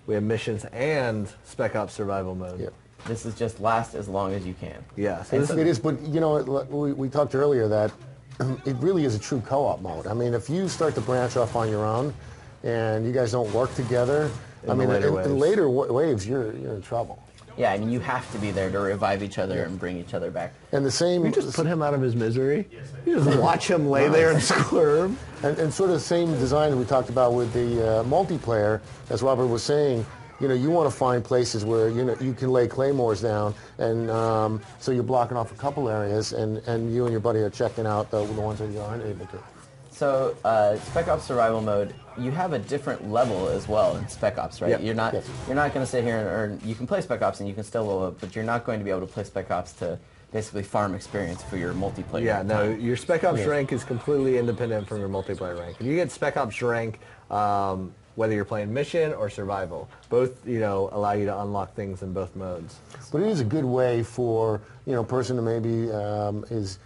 we have missions and Spec Ops survival mode. Yep. This is just last as long as you can. Yeah, so It is, but you know, we talked earlier that it really is a true co-op mode. I mean, if you start to branch off on your own and you guys don't work together, in later waves, you're in trouble. Yeah, I mean, you have to be there to revive each other and bring each other back. And the same... You just put him out of his misery. You just watch him lay there and squirm. And sort of the same design that we talked about with the multiplayer, as Robert was saying, you know, you want to find places where, you know, you can lay claymores down, and so you're blocking off a couple areas, and you and your buddy are checking out the ones that you aren't able to. So, Spec Ops Survival Mode, you have a different level as well in Spec Ops, right? Yep. You're not going to sit here and earn... You can play Spec Ops and you can still level up, but you're not going to be able to play Spec Ops to basically farm experience for your multiplayer. Yeah, no, your Spec Ops rank is completely independent from your multiplayer rank. If you get Spec Ops rank, whether you're playing mission or survival, both, you know, allow you to unlock things in both modes. But it is a good way for, you know, a person to maybe is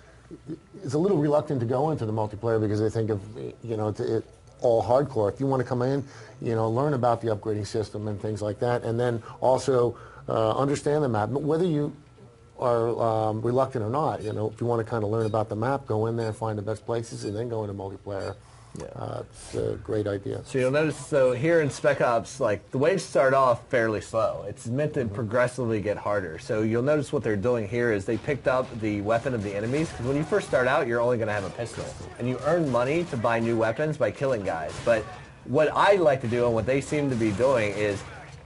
a little reluctant to go into the multiplayer because they think of, you know, it all hardcore. If you want to come in, you know, learn about the upgrading system and things like that, and then also understand the map. Whether you are reluctant or not, you know, if you want to kind of learn about the map, go in there, find the best places, and then go into multiplayer. Yeah. It's a great idea. So you'll notice, so here in Spec Ops, like, the waves start off fairly slow. It's meant to progressively get harder. So you'll notice what they're doing here is they picked up the weapon of the enemies, because when you first start out, you're only going to have a pistol. And you earn money to buy new weapons by killing guys. But what I like to do, and what they seem to be doing, is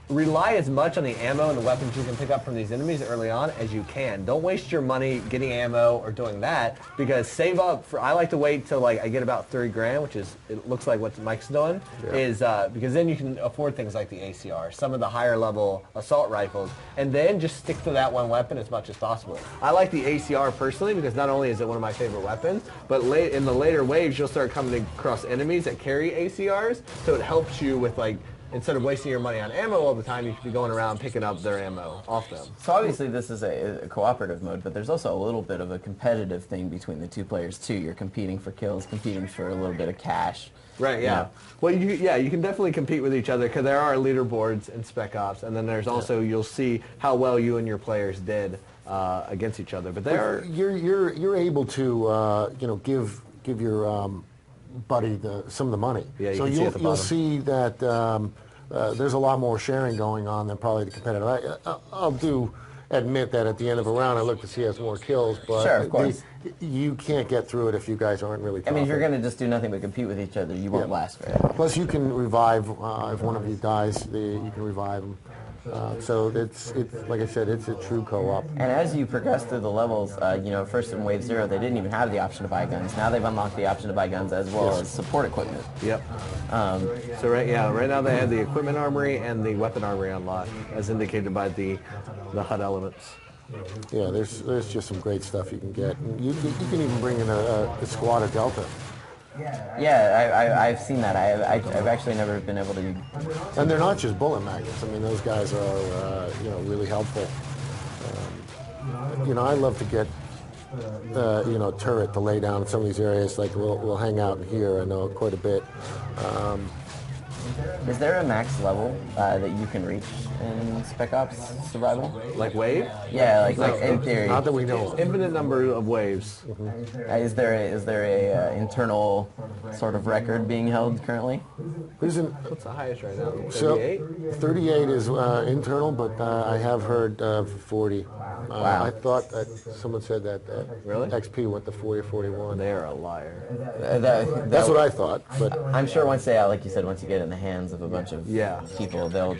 rely as much on the ammo and the weapons you can pick up from these enemies early on as you can. Don't waste your money getting ammo or doing that, because save up for, I like to wait till like I get about 30 grand, which is, it looks like what Mike's doing, is because then you can afford things like the ACR, some of the higher level assault rifles, and then just stick to that one weapon as much as possible. I like the ACR personally because not only is it one of my favorite weapons, but in the later waves you'll start coming across enemies that carry ACRs, so it helps you with, like, instead of wasting your money on ammo all the time, you should be going around picking up their ammo off them. So obviously this is a cooperative mode, but there's also a little bit of a competitive thing between the two players too. You're competing for kills, competing for a little bit of cash. Right, yeah. You know? Well, you can definitely compete with each other because there are leaderboards in Spec Ops, and then there's also, you'll see how well you and your players did against each other. But you're able to you know, give your buddy some of the money. Yeah, so you'll see that there's a lot more sharing going on than probably the competitive. I'll admit that at the end of a round I look to see who has more kills, but sure, of course. You can't get through it if you guys aren't really I mean, if you're going to just do nothing but compete with each other, you won't last very long. Plus you can revive, if one of you dies, you can revive them. So it's like I said, it's a true co-op. And as you progress through the levels, you know, first in Wave 0, they didn't even have the option to buy guns. Now they've unlocked the option to buy guns as well as support equipment. Yep. So right now they have the equipment armory and the weapon armory unlocked, as indicated by the HUD elements. Yeah, there's just some great stuff you can get. And you can even bring in a squad of Delta. Yeah, I've seen that. I've actually never been able to. And they're not just bullet magnets. I mean, those guys are you know, really helpful. You know, I love to get you know, turret to lay down in some of these areas. Like we'll hang out in here. I know quite a bit. Is there a max level that you can reach in Spec Ops Survival? Like wave? Yeah, like in theory. Not that we know. Infinite number of waves. Is there a internal sort of record being held currently? What's the highest right now? 38? 38 is internal, but I have heard 40. Wow. I thought that someone said that really? XP went to 40 or 41. They're a liar. That's what I thought. But I'm sure once like you said, once you get in the hands of a bunch of people, they'll...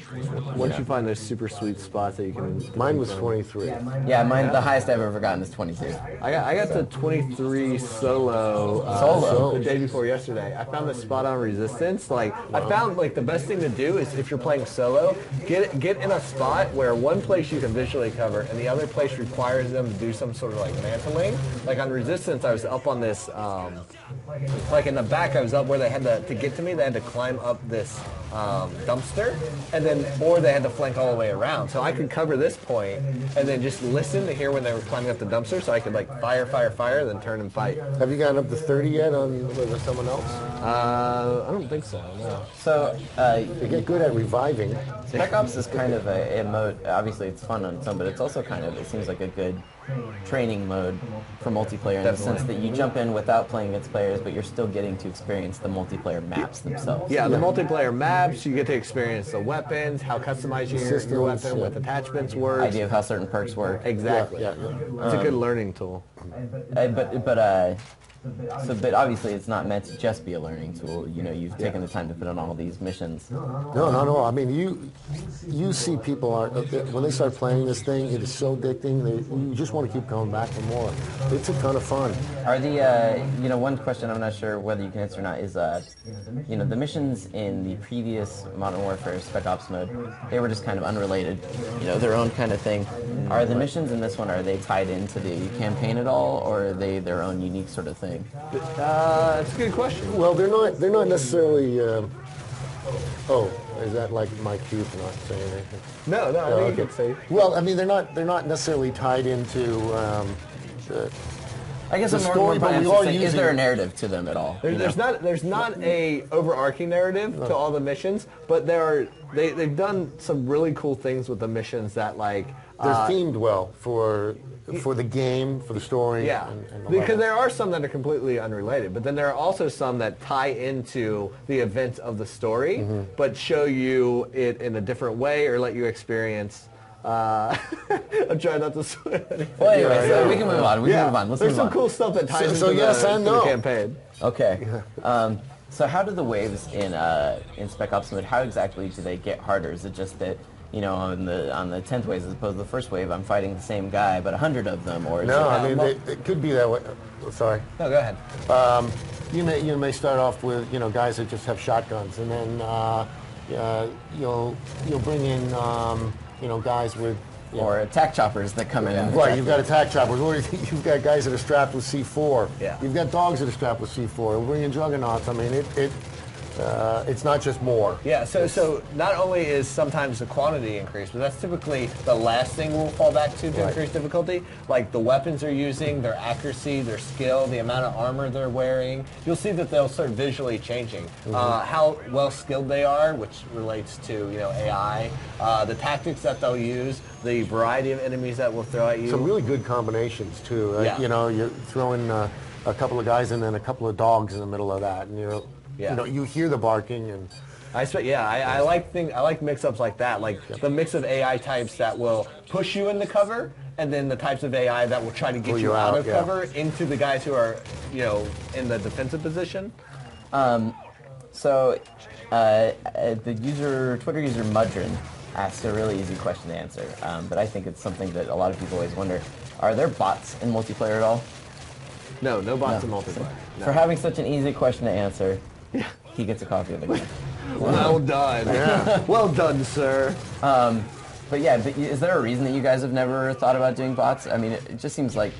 Once you find those super sweet spots that you can... Mine was 23. Yeah, mine, the highest I've ever gotten is 22. I got to 23 solo the day before yesterday. I found this spot on Resistance. Like, I found, like, the best thing to do is if you're playing solo, get in a spot where one place you can visually cover and the other place requires them to do some sort of, like, mantling. Like, on Resistance, I was up on this... like in the back, I was up where they had to get to me, they had to climb up this dumpster, and then or they had to flank all the way around. So I could cover this point and then just listen to hear when they were climbing up the dumpster, so I could like fire, then turn and fight. Have you gotten up to 30 yet on with someone else? I don't think so. No. So They get good at reviving. Spec Ops is kind of a mode. Obviously, it's fun on its own, but it's also kind of, it seems like a good training mode for multiplayer in the sense that you jump in without playing against players, but you're still getting to experience the multiplayer maps themselves. Yeah, the multiplayer maps, you get to experience the weapons, how customizing your weapon with attachments works. Idea of how certain perks work. Exactly. Yeah. It's a good learning tool. But obviously it's not meant to just be a learning tool. You know, you've taken the time to put on all these missions. No. I mean, you see people when they start playing this thing, it is so addicting. You just want to keep coming back for more. It's a ton of fun. Are the one question I'm not sure whether you can answer or not is the missions in the previous Modern Warfare Spec Ops mode, they were just kind of unrelated, their own kind of thing. Are the missions in this one, are they tied into the campaign at all, or are they their own unique sort of thing? That's a good question. Well, they're not necessarily. Is that like my cue for not saying anything? No, I think you could say. Well, I mean, they're not necessarily tied into. I guess the I'm story, more but we saying, are is there a using- narrative to them at all? There's not a overarching narrative to all the missions, but they've done some really cool things with the missions that like They're themed well for the game, for the story. Yeah, and the because level. there are some that are completely unrelated, but then there are also some that tie into the events of the story, but show you it in a different way or let you experience. I'm trying not to swear. Well, anyway, so we can move on. Let's There's move some on. cool stuff that ties So into yes and the no. campaign. Okay. So how do the waves in Spec Ops mode, how exactly do they get harder? Is it just that, on the 10th wave as opposed to the first wave, I'm fighting the same guy, but 100 of them? Or is No, it, I mean, it could be that way. Sorry. No, go ahead. You may start off with guys that just have shotguns, and then you'll bring in guys with or attack choppers that come in. And right. attack You've got attack choppers, or you've got guys that are strapped with C4. Yeah. You've got dogs that are strapped with C4. We'll bring in juggernauts. I mean, it's not just more. Yeah, so not only is sometimes the quantity increased, but that's typically the last thing we'll fall back to increase difficulty. Like the weapons they're using, their accuracy, their skill, the amount of armor they're wearing. You'll see that they'll start visually changing. How well skilled they are, which relates to AI, the tactics that they'll use, the variety of enemies that will throw at you. Some really good combinations too. Yeah. You throw in a couple of guys and then a couple of dogs in the middle of that, and you hear the barking and. I like mix-ups like that, like the mix of AI types that will push you into cover, and then the types of AI that will try to get you out of cover into the guys who are, in the defensive position. So the Twitter user Mudrin asks a really easy question to answer, but I think it's something that a lot of people always wonder. Are there bots in multiplayer at all? No bots in multiplayer. No. For having such an easy question to answer, he gets a copy of the game. Well done. Yeah. Well done, sir. But is there a reason that you guys have never thought about doing bots? I mean, it just seems like,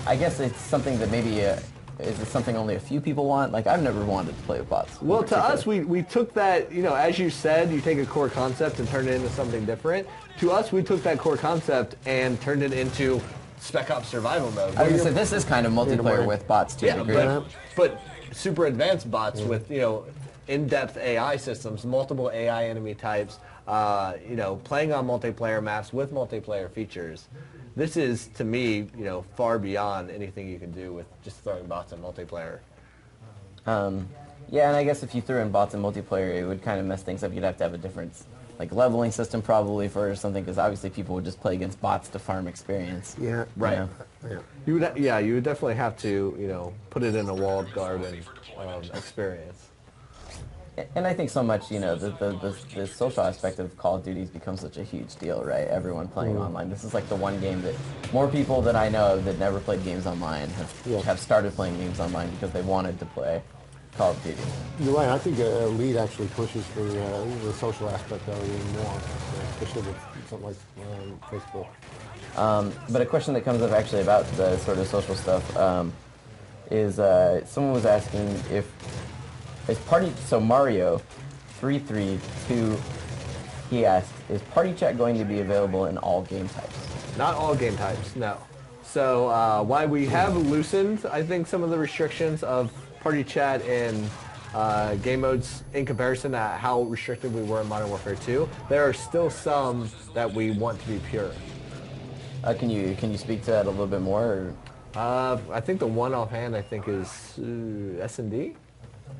I guess it's something that maybe, is it something only a few people want? Like, I've never wanted to play with bots. Well, to us, we took that, as you said, you take a core concept and turn it into something different. To us, we took that core concept and turned it into Spec Ops survival mode. I was going to say, this is kind of multiplayer with bots to a degree. But super advanced bots with, in-depth AI systems, multiple AI enemy types, playing on multiplayer maps with multiplayer features. This is, to me, far beyond anything you can do with just throwing bots in multiplayer. Yeah, and I guess if you threw in bots in multiplayer, it would kind of mess things up. You'd have to have a different, leveling system probably for something, because obviously people would just play against bots to farm experience. Yeah. Right. Yeah. You would definitely have to, put it in a walled garden experience. And I think so much, the social aspect of Call of Duty has become such a huge deal, right? Everyone playing online. This is like the one game that more people that I know that never played games online have started playing games online because they wanted to play Call of Duty. You're right. I think Elite actually pushes the social aspect of it even more, especially with something like Facebook. But a question that comes up actually about the sort of social stuff is someone was asking if so Mario 332, he asked, is party chat going to be available in all game types? Not all game types, no. So while we have loosened, I think, some of the restrictions of party chat in game modes in comparison to how restricted we were in Modern Warfare 2, there are still some that we want to be pure. Can you speak to that a little bit more? Or? I think the one offhand, I think, is S&D.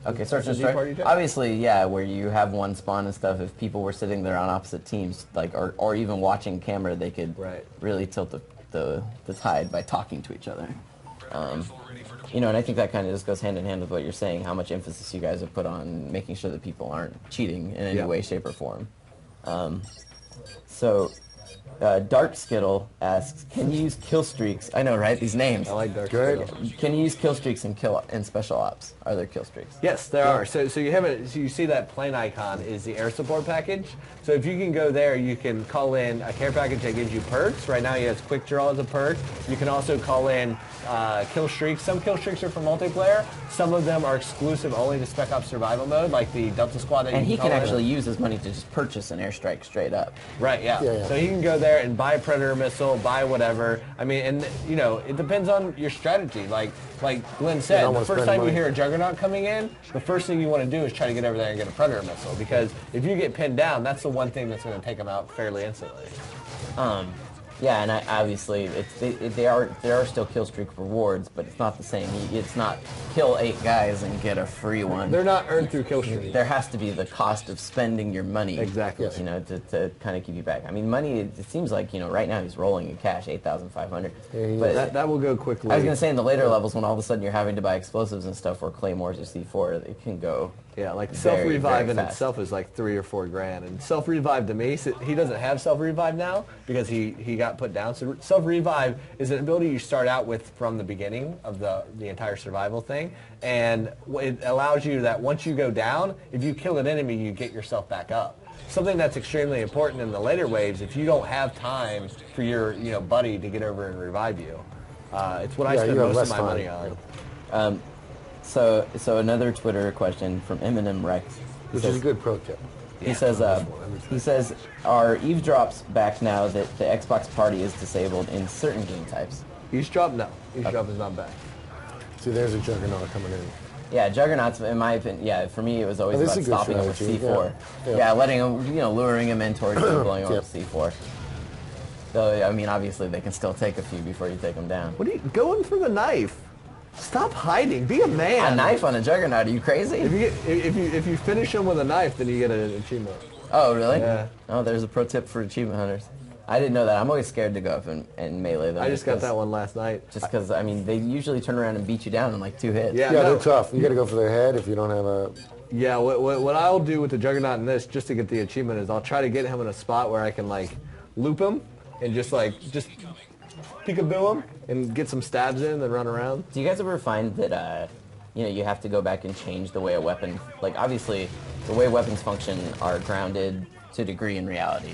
Okay, search and strike. Obviously, yeah, where you have one spawn and stuff, if people were sitting there on opposite teams, like, or even watching camera, they could really tilt the tide by talking to each other. You know, and I think that kind of just goes hand in hand with what you're saying, how much emphasis you guys have put on making sure that people aren't cheating in any way, shape, or form. Dark Skittle asks, can you use kill streaks? I know, right? These names. I like Dark Skittle. Can you use kill streaks in special ops? Are there kill streaks? Yes, there are. So you have it. So you see that plane icon is the air support package. So if you can go there, you can call in a care package that gives you perks. Right now, he has quick draw as a perk. You can also call in kill streaks. Some kill streaks are for multiplayer. Some of them are exclusive only to Spec Ops survival mode, like the Delta Squad. That and he can actually use his money to just purchase an airstrike straight up. Right. Yeah. So he can go there and buy a Predator missile, buy whatever. I mean, and you know, it depends on your strategy. Like Glenn said, the first time you hear a Juggernaut coming in, the first thing you want to do is try to get over there and get a Predator missile, because if you get pinned down, that's the one thing that's going to take them out fairly instantly. Yeah, and obviously there are still kill streak rewards, but it's not the same. It's not kill 8 guys and get a free one. They're not earned through kill streak. There has to be the cost of spending your money. Exactly. You know, to kind of keep you back. I mean, money. It seems like, you know, right now he's rolling in cash, 8,500. But that will go quickly. I was gonna say in the later levels, when all of a sudden you're having to buy explosives and stuff, or claymores or C4, it can go. Yeah, like self-revive in itself is like $3 or $4 grand, and self-revive to me, he doesn't have self-revive now because he got put down. So self-revive is an ability you start out with from the beginning of the entire survival thing, and it allows you that once you go down, if you kill an enemy, you get yourself back up. Something that's extremely important in the later waves if you don't have time for your buddy to get over and revive you. It's what I spend most of my money on. So another Twitter question from Eminem Rex. Which is a good pro tip. He says, are eavesdrops back now that the Xbox party is disabled in certain game types? Eavesdrop? No. Eavesdrop is not back. See, there's a Juggernaut coming in. Yeah, Juggernauts, in my opinion, for me it was always about stopping him with C4. Yeah, letting him, luring him in towards you, blowing him with C4. So, I mean, obviously they can still take a few before you take them down. What are you going for the knife? Stop hiding. Be a man. A knife on a Juggernaut? Are you crazy? If you finish him with a knife, then you get an achievement. Oh, really? Yeah. Oh, there's a pro tip for achievement hunters. I didn't know that. I'm always scared to go up and melee them. I just got that one last night. Just because, I mean, they usually turn around and beat you down in like 2 hits. Yeah, they're tough. You got to go for their head if you don't have a... Yeah, what I'll do with the Juggernaut in this, just to get the achievement, is I'll try to get him in a spot where I can, like, loop him and just peekaboo him and get some stabs in and then run around. Do you guys ever find that, you have to go back and change the way a weapon... Like, obviously, the way weapons function are grounded to a degree in reality.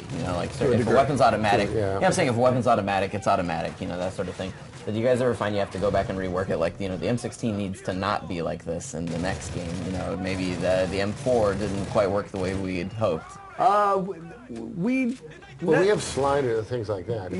So if a weapon's automatic... I'm saying if a weapon's automatic, it's automatic, that sort of thing. But do you guys ever find you have to go back and rework it? Like, the M16 needs to not be like this in the next game. Maybe the M4 didn't quite work the way we had hoped. We have sliders, things like that.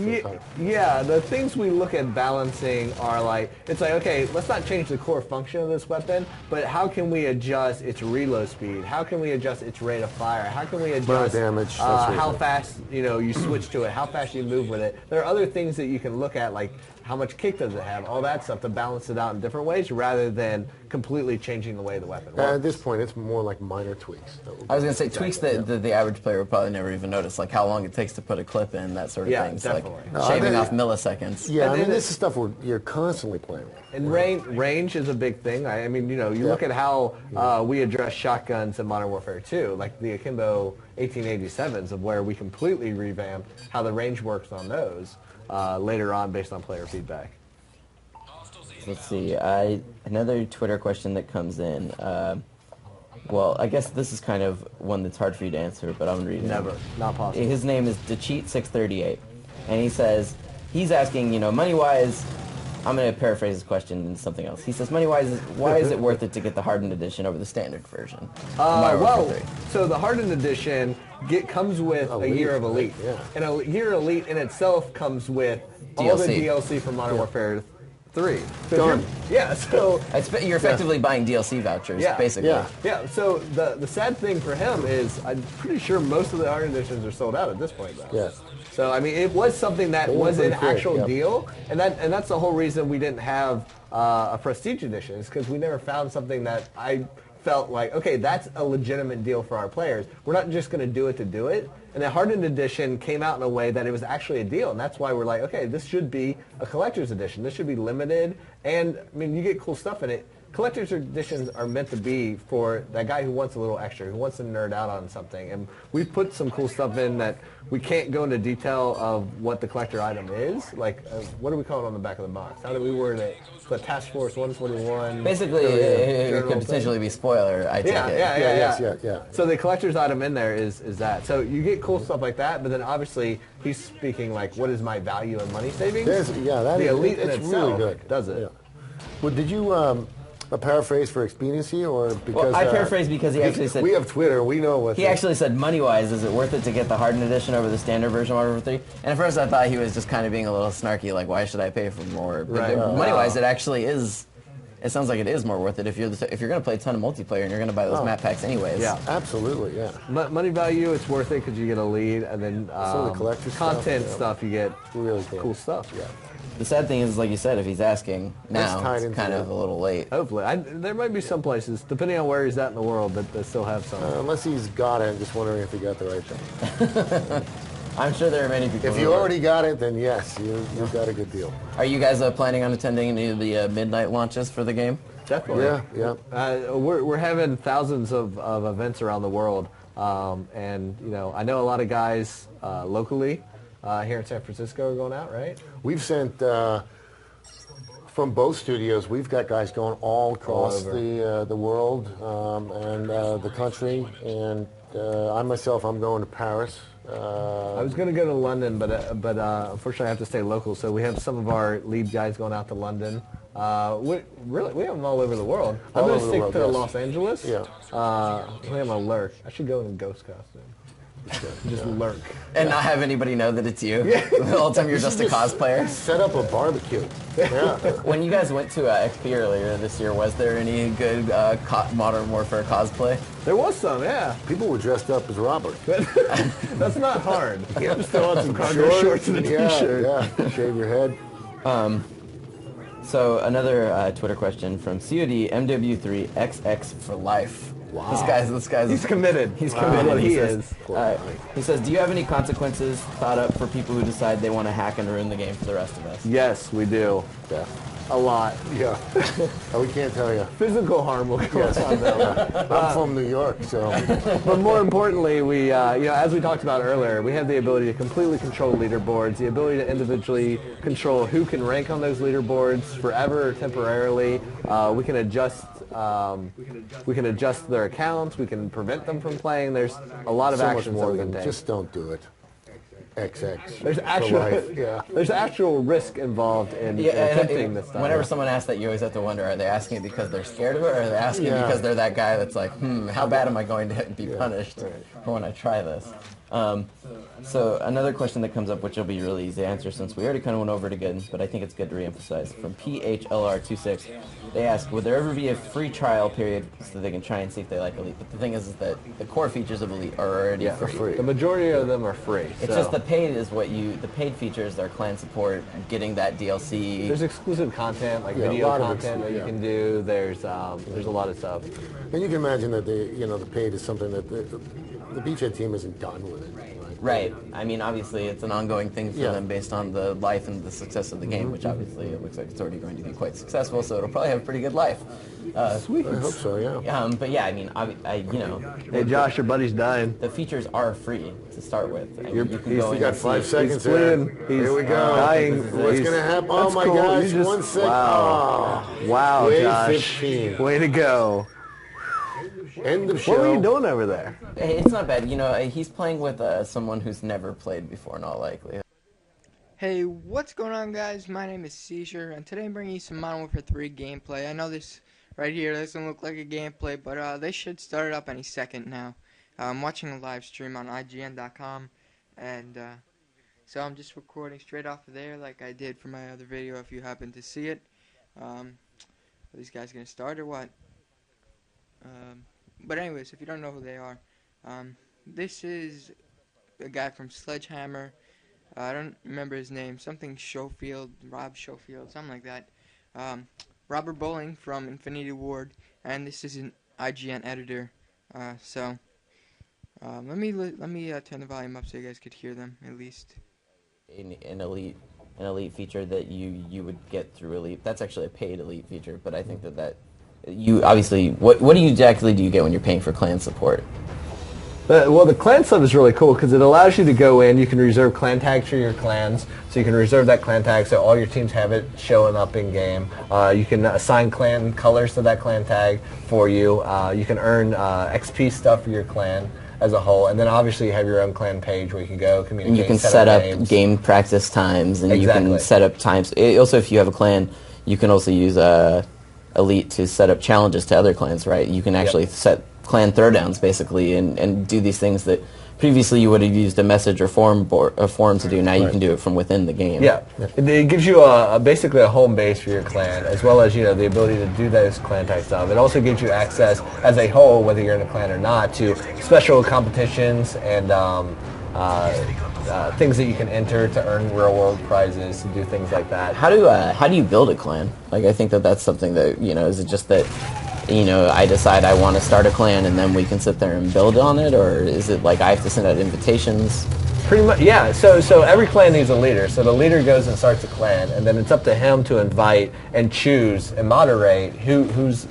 Yeah, the things we look at balancing are like, it's like, okay, let's not change the core function of this weapon, but how can we adjust its reload speed? How can we adjust its rate of fire? How can we adjust damage, how fast you switch to it, how fast you move with it? There are other things that you can look at, like how much kick does it have, all that stuff, to balance it out in different ways rather than completely changing the way the weapon works. At this point, it's more like minor tweaks. I was going to say tweaks that the average player would probably never even notice, like how long it takes to put a clip in, that sort of thing. Definitely. Like shaving off milliseconds. Yeah, this is stuff you're constantly playing with. And range is a big thing. I mean, you look at how we address shotguns in Modern Warfare 2, like the Akimbo 1887s, of where we completely revamped how the range works on those later on based on player feedback. Let's see. Another Twitter question that comes in. Well, I guess this is kind of one that's hard for you to answer, but I'm reading it. Never. Not possible. His name is dtreats638, and he says, he's asking, money-wise, I'm going to paraphrase his question into something else. He says, money-wise, why is it worth it to get the hardened edition over the standard version? Well, so the hardened edition comes with a year of Elite. Yeah. And a year of Elite in itself comes with all the DLC from Modern Warfare 3. So so... You're effectively buying DLC vouchers, basically. Yeah, so the sad thing for him is I'm pretty sure most of the hardened editions are sold out at this point, though. Yes. So, I mean, it was something that was an actual deal, and that's the whole reason we didn't have a Prestige edition, is because we never found something that I felt like, okay, that's a legitimate deal for our players. We're not just going to do it to do it. And the Hardened Edition came out in a way that it was actually a deal, and that's why we're like, okay, this should be a collector's edition. This should be limited, and, I mean, you get cool stuff in it. Collector's editions are meant to be for that guy who wants a little extra, who wants to nerd out on something. And we put some cool stuff in that we can't go into detail of what the collector item is. Like, what do we call it on the back of the box? How do we word it? The Task Force 141. Basically, it could potentially be spoiler, I take it. Yeah. So the collector's item in there is that. So you get cool stuff like that, but then obviously he's speaking like, what is my value and money savings? The Elite in itself really good. does it. Yeah. Well, did you... a paraphrase for expediency, or because... Well, I paraphrased because he actually said... We have Twitter, we know what... He actually said, money-wise, is it worth it to get the hardened edition over the standard version of Modern Warfare 3? And at first I thought he was just kind of being a little snarky, like, why should I pay for more? But money-wise, it actually is... It sounds like it is more worth it if you're going to play a ton of multiplayer and you're going to buy those map packs anyways. Yeah, absolutely, yeah. Money value, it's worth it because you get a lead, and then some of the collector content stuff, you get really cool stuff. Yeah. The sad thing is, like you said, if he's asking now, it's kind of a little late. Hopefully. There might be some places, depending on where he's at in the world, that still have some. Unless he's got it, I'm just wondering if he got the right thing. I'm sure there are many people. If you already got it, then yes, you've got a good deal. Are you guys planning on attending any of the midnight launches for the game? Definitely. Yeah. We're having thousands of events around the world, and I know a lot of guys locally here in San Francisco are going out, right? We've sent from both studios. We've got guys going all across the world and the country, and I'm going to Paris. I was going to go to London, but unfortunately I have to stay local. So we have some of our lead guys going out to London. We have them all over the world. I'm going to stick to Los Angeles. Yeah. I'm going to lurk. I should go in a ghost costume. Just lurk. And not have anybody know that it's you? The whole time you're just a cosplayer? Set up a barbecue. Yeah. When you guys went to XP earlier this year, was there any good Modern Warfare cosplay? There was some, yeah. People were dressed up as Robert. That's not hard. Just throw on some cargo shorts and a t-shirt. Yeah, shave your head. So another Twitter question from COD MW3 XX for life. Wow. This guy's he's committed. He's committed. He is. He says, do you have any consequences thought up for people who decide they want to hack and ruin the game for the rest of us? Yes, we do. Yeah. A lot. Yeah. We can't tell you. Physical harm will go on though. I'm from New York, so. But more importantly, we, as we talked about earlier, we have the ability to completely control leaderboards, the ability to individually control who can rank on those leaderboards forever or temporarily. We can adjust. We can adjust their accounts. We can prevent them from playing. There's a lot of actions that we can take. Just don't do it. XX. There's actual risk involved in attempting this stuff. Whenever someone asks that, you always have to wonder: are they asking it because they're scared of it, or are they asking because they're that guy that's like, how bad am I going to be punished for when I try this? So another question that comes up, which will be really easy to answer since we already kind of went over it again, but I think it's good to reemphasize. From PHLR26, they ask, would there ever be a free trial period so they can try and see if they like Elite? But the thing is that the core features of Elite are already free. The majority of them are free. It's just the paid is the paid features are clan support, getting that DLC. There's exclusive content, like video content that you can do. There's a lot of stuff. And you can imagine that the paid is something that the Beachhead team isn't done with it. Right. I mean, obviously, it's an ongoing thing for them based on the life and the success of the game, which obviously it looks like it's already going to be quite successful, so it'll probably have a pretty good life. Sweet. I hope so, yeah. But yeah, I mean, Hey, Josh, your buddy's dying. The features are free to start with. You got 5 seconds there. Here we go. Dying. What's going to happen? Oh, my gosh, 1 second. Wow, Josh. 15. Way to go. End of show. What were you doing over there? Hey, it's not bad. He's playing with someone who's never played before, in all likelihood. Hey, what's going on, guys? My name is Seizure, and today I'm bringing you some Modern Warfare 3 gameplay. I know this right here doesn't look like a gameplay, but they should start it up any second now. I'm watching a live stream on IGN.com, and so I'm just recording straight off of there like I did for my other video if you happen to see it. Are these guys going to start or what? But anyways, if you don't know who they are, this is a guy from Sledgehammer. I don't remember his name. Something Schofield, Rob Schofield, something like that. Robert Bowling from Infinity Ward, and this is an IGN editor. So let me turn the volume up so you guys could hear them at least. An elite feature that you would get through Elite. That's actually a paid Elite feature, but I think that you obviously what do you exactly do you get when you're paying for clan support? Well, the clan sub is really cool because it allows you to go in. You can reserve clan tags for your clans, so you can reserve that clan tag so all your teams have it showing up in game. You can assign clan colors to that clan tag for you. You can earn XP stuff for your clan as a whole, and then obviously you have your own clan page where you can go communicate. And you can set up game practice times, and exactly. You can set up times. Also, if you have a clan, you can also use Elite to set up challenges to other clans, right? You can actually set clan throwdowns basically and do these things that previously you would have used a message or forum to do. Now you can do it from within the game. Yeah, it gives you basically a home base for your clan, as well as the ability to do those clan type stuff. It also gives you access as a whole, whether you're in a clan or not, to special competitions and things that you can enter to earn real world prizes, to do things like that. How do you build a clan? Like, I think that's something that is it just that I decide I want to start a clan and then we can sit there and build on it, or is it like I have to send out invitations? Pretty much, yeah. So every clan needs a leader. So the leader goes and starts a clan, and then it's up to him to invite and choose and moderate who's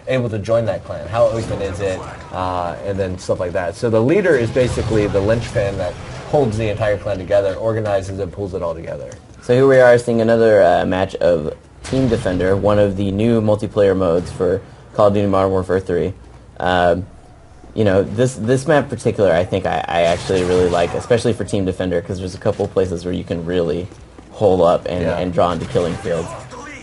able to join that clan. How open is it, and then stuff like that. So the leader is basically the linchpin that holds the entire clan together, organizes and pulls it all together. So here we are seeing another match of Team Defender, one of the new multiplayer modes for Call of Duty Modern Warfare 3. This map in particular, I think I actually really like, especially for Team Defender, because there's a couple of places where you can really hole up and draw into killing fields.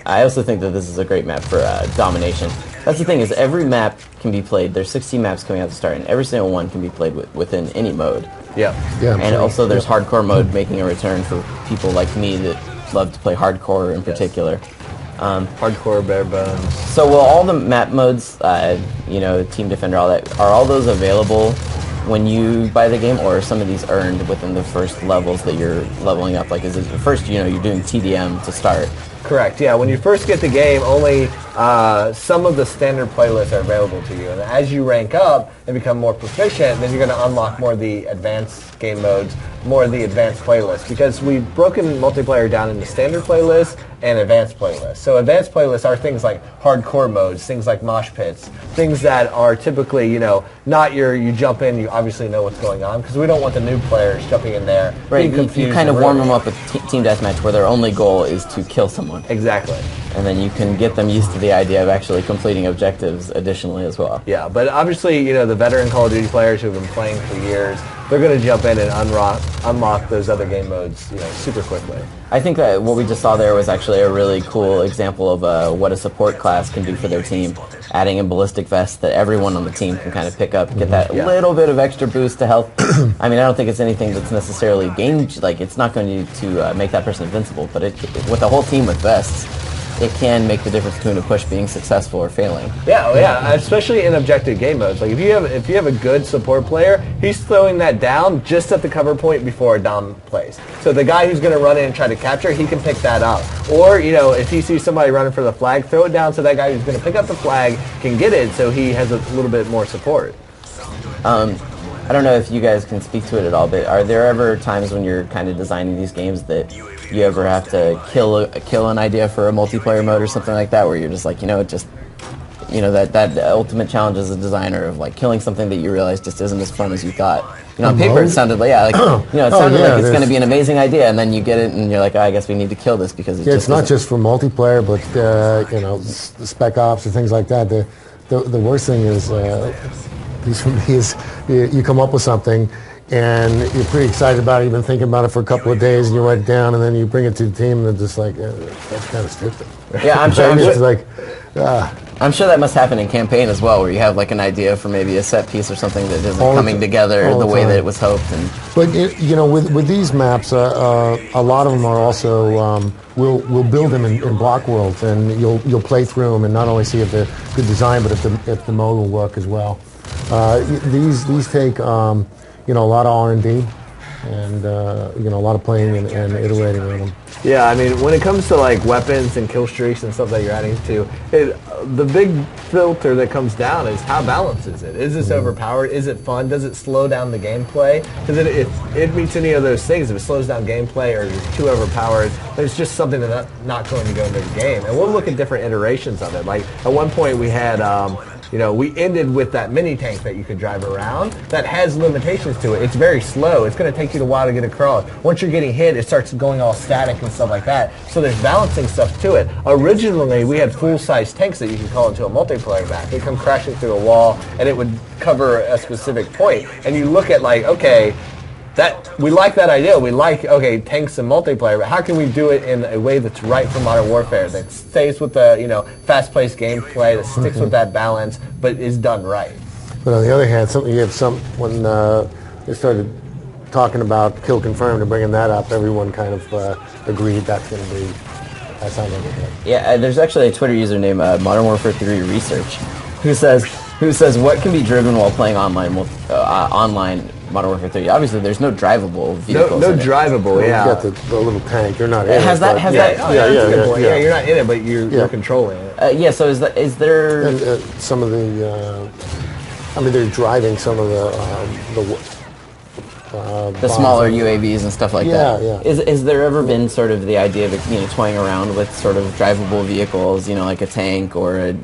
I also think that this is a great map for domination. That's the thing, is every map can be played. There's 16 maps coming out to start, and every single one can be played within any mode. Yeah. And also there's hardcore mode making a return for people like me that love to play hardcore in particular. Hardcore, bare bones. So will all the map modes, Team Defender, all that, are all those available when you buy the game, or are some of these earned within the first levels that you're leveling up? Like, is it first, you're doing TDM to start? Correct, yeah. When you first get the game, only some of the standard playlists are available to you. And as you rank up and become more proficient, then you're going to unlock more of the advanced game modes, more of the advanced playlists. Because we've broken multiplayer down into standard playlists and advanced playlists. So advanced playlists are things like hardcore modes, things like mosh pits, things that are typically, not you jump in, you obviously know what's going on, because we don't want the new players jumping in there, right? being confused. You kind of warm them up with team deathmatch, where their only goal is to kill someone. Exactly. And then you can get them used to the idea of actually completing objectives additionally as well. Yeah, but obviously, the veteran Call of Duty players who have been playing for years, they're going to jump in and unlock those other game modes, super quickly. I think that what we just saw there was actually a really cool example of what a support class can do for their team, adding a ballistic vest that everyone on the team can kind of pick up, get that little bit of extra boost to health. I mean, I don't think it's anything that's necessarily it's not going to make that person invincible, but with the whole team with vests, it can make the difference between a push being successful or failing. Yeah, especially in objective game modes. Like if you have a good support player, he's throwing that down just at the cover point before a dom plays. So the guy who's going to run in and try to capture, he can pick that up. Or if he sees somebody running for the flag, throw it down so that guy who's going to pick up the flag can get it, so he has a little bit more support. I don't know if you guys can speak to it at all, but are there ever times when you're kind of designing these games that you ever have to kill an idea for a multiplayer mode or something like that, where you're just like, that ultimate challenge as a designer of like killing something that you realize just isn't as fun as you thought? On paper it sounded like, it sounded like it's going to be an amazing idea, and then you get it and you're like, I guess we need to kill this because it's not just for multiplayer, but the Spec Ops and things like that. The worst thing is, at least for me, is you come up with something, and you're pretty excited about it. You've been thinking about it for a couple of days, and you write it down, and then you bring it to the team, and they're just like, that's kind of stupid. Yeah, I'm sure. It's like, I'm sure that must happen in campaign as well, where you have like an idea for maybe a set piece or something that isn't coming together the way that it was hoped. But you know, with these maps, a lot of them are also we'll build them in block worlds, and you'll play through them and not only see if they're good design, but if the mode will work as well. These take you know, a lot of R&D and you know, a lot of playing and iterating on them. Yeah, I mean, when it comes to like weapons and kill streaks and stuff that you're adding to, the big filter that comes down is how balanced is it? Is this overpowered? Is it fun? Does it slow down the gameplay? Because if it meets any of those things, if it slows down gameplay or is too overpowered, there's just something that's not going to go into the game. And we'll look at different iterations of it. Like at one point we had, you know, we ended with that mini tank that you could drive around that has limitations to it. It's very slow. It's going to take you a while to get across. Once you're getting hit, it starts going all static and stuff like that. So there's balancing stuff to it. Originally, we had full-size tanks that you could call into a multiplayer map. They'd come crashing through a wall, and it would cover a specific point. And you look at like, okay, we like that idea. We like, okay, tanks and multiplayer, but how can we do it in a way that's right for Modern Warfare, that stays with the, you know, fast-paced gameplay, that sticks with that balance, but is done right? But on the other hand, when they started talking about kill confirmed and bringing that up, everyone kind of agreed that sounds like a hit. Yeah, there's actually a Twitter user named Modern Warfare 3 Research who says what can be driven while playing online Modern Warfare 3. Obviously, there's no drivable vehicles. No drivable, yeah. You got the little tank. You're not in it. Has that? Yeah, you're not in it, but you're controlling it. Yeah. So is there? And, some of the, I mean, they're driving some of the smaller UAVs and stuff like that. Yeah. Is there ever been sort of the idea of, you know, toying around with sort of drivable vehicles, you know, like a tank or a,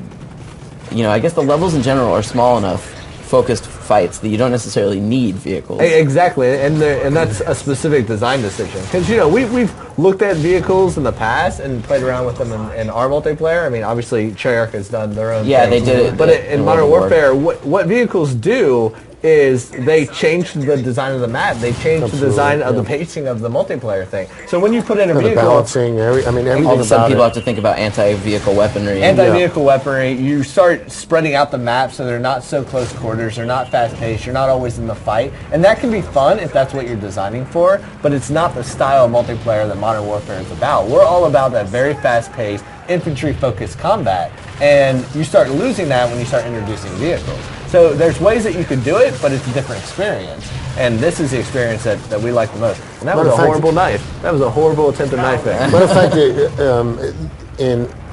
you know, I guess the levels in general are small enough, focused fights, that you don't necessarily need vehicles. Exactly, and that's a specific design decision. Because, you know, we've looked at vehicles in the past and played around with them in our multiplayer. I mean, obviously, Treyarch has done their own Yeah, things. they did it. But in Modern Warfare, what vehicles do is they change the design of the map. They change the design of the pacing of the multiplayer thing. So when you put in a vehicle, the balancing, everything all of a sudden about people it. have to think about anti-vehicle weaponry. Anti-vehicle weaponry, you start spreading out the map so they're not so close quarters, they're not fast-paced, you're not always in the fight. And that can be fun if that's what you're designing for, but it's not the style of multiplayer that Modern Warfare is about. We're all about that very fast-paced, infantry-focused combat, and you start losing that when you start introducing vehicles. So there's ways that you could do it, but it's a different experience. And this is the experience that we like the most. And that was a horrible knife. That was a horrible attempted knifing. But in fact,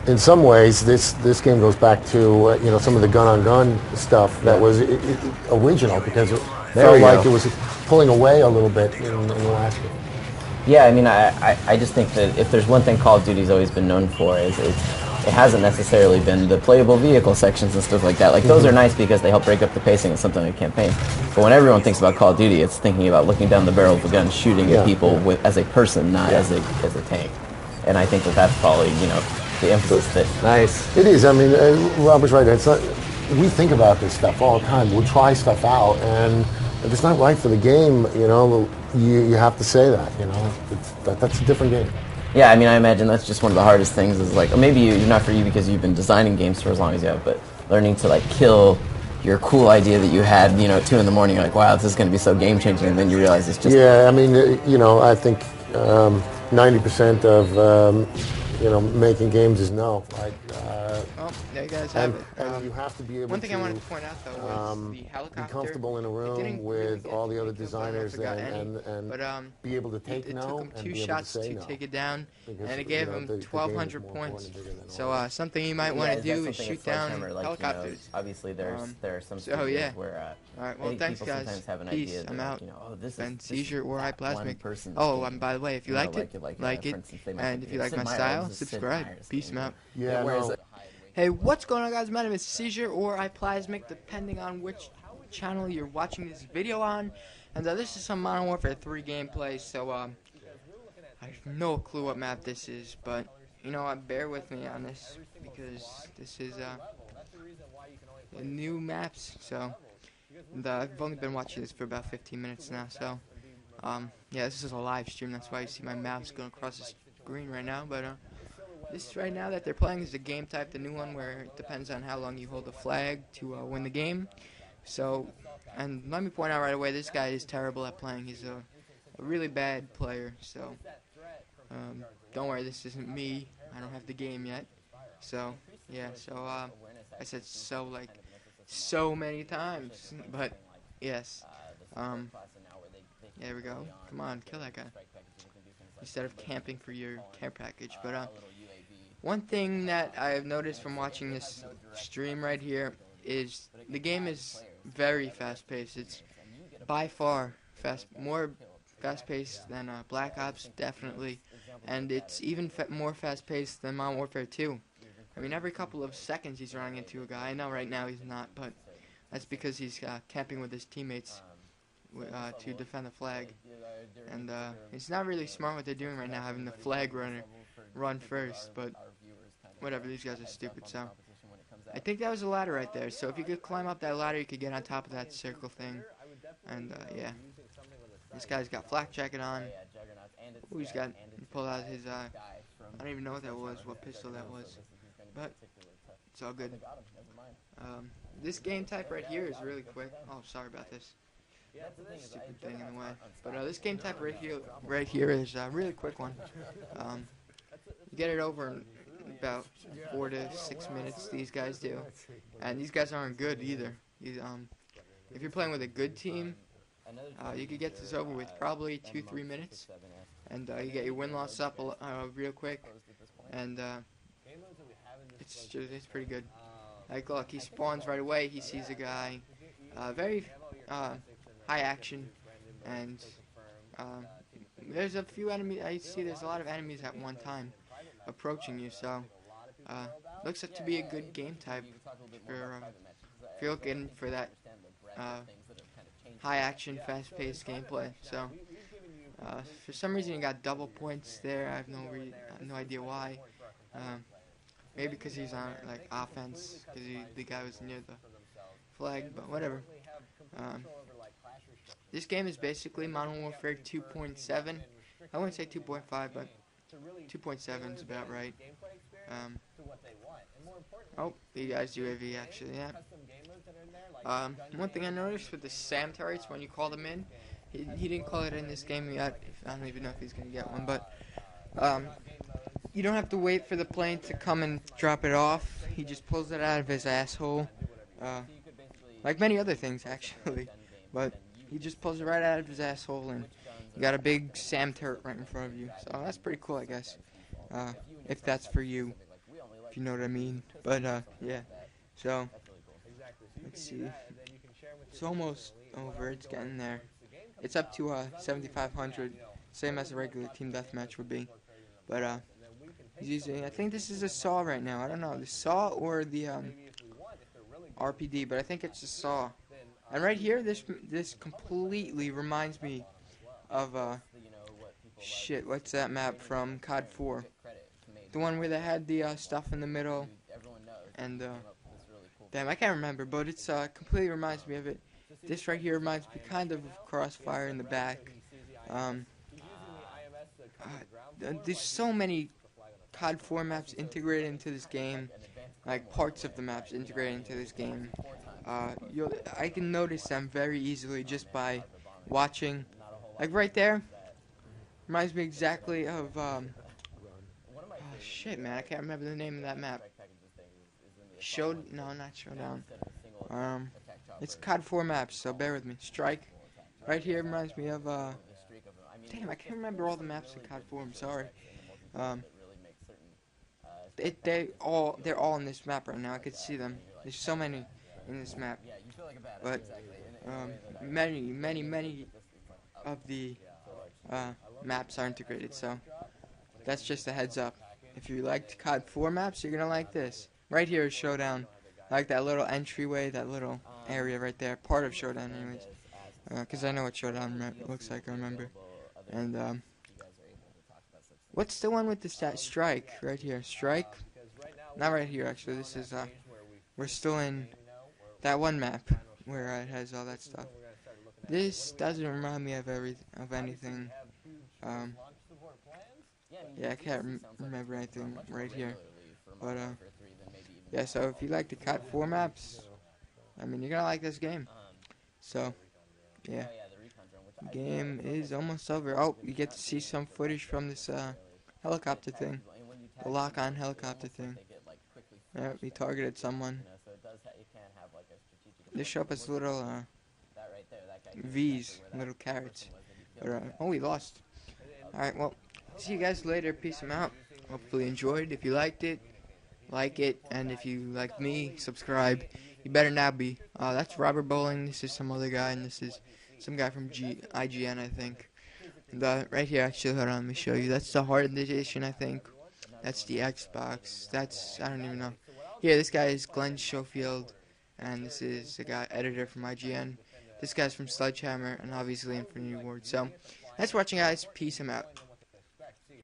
in some ways, this game goes back to you know, some of the gun-on-gun stuff that was original, because it felt like it was pulling away a little bit in the last game. Yeah, I mean, I just think that if there's one thing Call of Duty's always been known for, is it hasn't necessarily been the playable vehicle sections and stuff like that. Like, those are nice because they help break up the pacing of something like a campaign. But when everyone thinks about Call of Duty, it's thinking about looking down the barrel of a gun, shooting at people as a person, not as a tank. And I think that's probably, you know, the emphasis that... Nice. It is. I mean, Robert's right. It's not, we think about this stuff all the time. We'll try stuff out, and if it's not right for the game, you know, you have to say that, you know. That's a different game. Yeah, I mean, I imagine that's just one of the hardest things, is like, or maybe not for you because you've been designing games for as long as you have, but learning to like kill your cool idea that you had, you know, at 2 in the morning, you're like, wow, this is going to be so game-changing, and then you realize it's just... Yeah, I mean, you know, I think 90% of, you know, making games is no. Like, oh, there you guys have it. And you have to be able one thing I wanted to point out, though, was the helicopter. Be comfortable in a room with all the other designers and be able to take it no. took him 2 shots to take it down, and it gave him 1,200 points. So something you might want to do is shoot down helicopters. You know, obviously, there are some so yeah. where all right, well, thanks, guys. Have an Peace. idea that, I'm out. You know, oh, this Ben is Seizure or Plasmic. Oh, and by the way, if you liked it, like it, and if you like my style, subscribe. Peace, I'm out. Yeah, no. Hey, what's going on, guys? My name is Seizure or iPlasmic, depending on which channel you're watching this video on. And this is some Modern Warfare 3 gameplay, so I have no clue what map this is, but you know, bear with me on this because this is the new maps. So And I've only been watching this for about 15 minutes now, so yeah, this is a live stream. That's why you see my mouse going across the screen right now. But this right now that they're playing is the game type, the new one, where it depends on how long you hold the flag to win the game. So, and let me point out right away, this guy is terrible at playing. He's a really bad player. So, don't worry, this isn't me. I don't have the game yet. So, yeah. So, I said so like so many times, but yes. There we go. Come on, kill that guy. Instead of camping for your care package. But one thing that I've noticed from watching this stream right here is the game is very fast-paced. It's by far more fast-paced than Black Ops, definitely, and it's even more fast-paced than Modern Warfare 2. I mean, every couple of seconds he's running into a guy. I know right now he's not, but that's because he's camping with his teammates to defend the flag. And it's not really smart what they're doing right now, having the flag runner run first, but whatever, these guys are stupid. So I think that was a ladder right there, so if you could climb up that ladder, you could get on top of that circle thing. And yeah, this guy's got flak jacket on. Ooh, he pulled out his I don't even know what that was, what pistol that was, but it's all good. This game type right here is really quick. Oh, sorry about this stupid thing in the way. But this game type right here is a really quick one. You get it over in about 4 to 6 minutes. These guys do, and these guys aren't good either. If you're playing with a good team, you could get this over with probably 2-3 minutes, and you get your win-loss up real quick, and it's pretty good. Like, look, he spawns right away. He sees a guy. Very high action, and there's a few enemies. I see there's a lot of enemies at one time approaching you, so looks like to be a good game type for if you're looking for that high action, fast paced gameplay. So for some reason you got double points there. I have no idea why. Maybe because he's on like offense, because the guy was near the flag, but whatever. This game is basically Modern Warfare 2.7. I wouldn't say 2.5, but 2.7 is about right. Oh, you guys do UAV actually, yeah. One thing I noticed with the SAM turrets, when you call them in, he didn't call it in this game yet. I don't even know if he's going to get one, but you don't have to wait for the plane to come and drop it off. He just pulls it out of his asshole. Like many other things, actually. But he just pulls it right out of his asshole, and you got a big SAM turret right in front of you. So that's pretty cool, I guess. If that's for you, if you know what I mean. But, yeah. So, let's see. It's almost over. It's getting there. It's up to 7,500, same as a regular team deathmatch would be. But, he's using, I think this is a SAW right now. I don't know, the SAW or the RPD, but I think it's a SAW. And right here, this completely reminds me of shit. What's that map from COD 4? The one where they had the stuff in the middle, and damn, I can't remember, but it's completely reminds me of it. This right here reminds me kind of Crossfire in the back. There's so many COD 4 maps integrated into this game, like parts of the maps integrated into this game. I can notice them very easily just by watching. Like right there, reminds me exactly of shit, man, I can't remember the name of that map. No, not Showdown. It's COD 4 maps, so bear with me. Strike. Right here reminds me of damn, I can't remember all the maps in COD 4. I'm sorry. They're all in this map right now. I could see them. There's so many in this map. But many of the maps are integrated. So that's just a heads up. If you liked COD 4 maps, you're gonna like this. Right here is Showdown. I like that little entryway, that little area right there. Part of Showdown, anyways. Because I know what Showdown looks like. I remember. And what's the one with the Strike right here? Strike? Not right here, actually. This is we're still in that one map where it has all that stuff. This doesn't remind me of anything. Yeah, I can't remember anything right here. But yeah, so if you like the cut 4 maps, I mean, you're gonna like this game. So yeah, game is almost over. Oh, you get to see some footage from this helicopter thing, the lock-on helicopter thing. Yeah, we targeted someone. They show up as little V's, little carrots. But, oh, we lost. Alright, well, see you guys later. Peace out. Hopefully you enjoyed. If you liked it, like it. And if you like me, subscribe. You better now be. That's Robert Bowling. This is some other guy. And this is some guy from IGN, I think. And, right here, actually, hold on, let me show you. That's the Hardened Edition, I think. That's the Xbox. That's, I don't even know. Here, this guy is Glenn Schofield. And this is a guy, editor from IGN. This guy's from Sledgehammer, and obviously Infinity Ward. So, thanks for watching, guys. Peace, I'm out.